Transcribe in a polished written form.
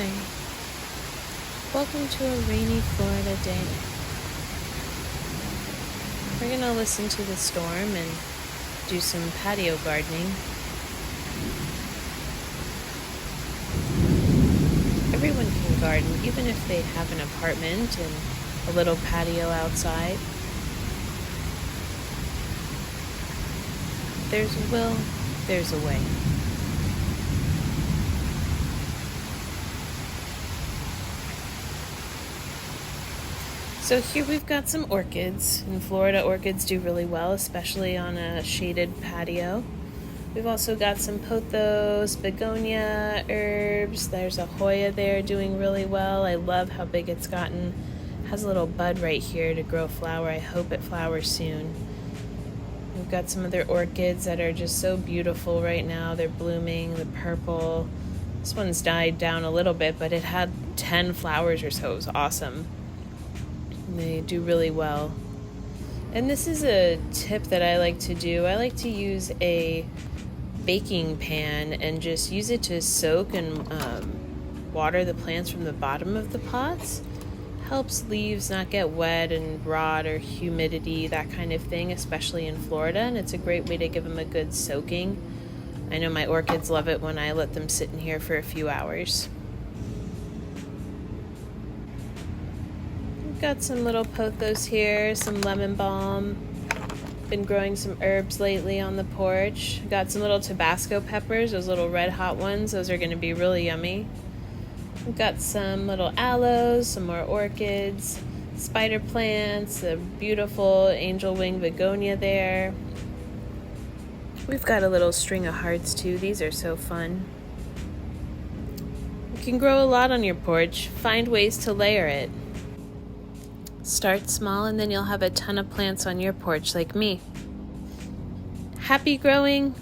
Hi, welcome to a rainy Florida day. We're gonna listen to the storm and do some patio gardening. Everyone can garden, even if they have an apartment and a little patio outside. There's a will, there's a way. So here we've got some orchids. In Florida, orchids do really well, especially on a shaded patio. We've also got some pothos, begonia, herbs. There's a Hoya there doing really well. I love how big it's gotten. It has a little bud right here to grow flower. I hope it flowers soon. We've got some other orchids that are just so beautiful right now. They're blooming, the purple. This one's died down a little bit, but it had 10 flowers or so. It was awesome. They do really well. And this is a tip that I like to do. I like to use a baking pan and just use it to soak and water the plants from the bottom of the pots. Helps leaves not get wet and rot or humidity, that kind of thing, especially in Florida. And it's a great way to give them a good soaking. I know my orchids love it when I let them sit in here for a few hours. Got some little pothos here, some lemon balm. Been growing some herbs lately on the porch. Got some little Tabasco peppers, those little red hot ones. Those are going to be really yummy. We've got some little aloes, some more orchids, spider plants, a beautiful angel wing begonia there. We've got a little string of hearts too. These are so fun. You can grow a lot on your porch. Find ways to layer it. Start small and then you'll have a ton of plants on your porch like me. Happy growing!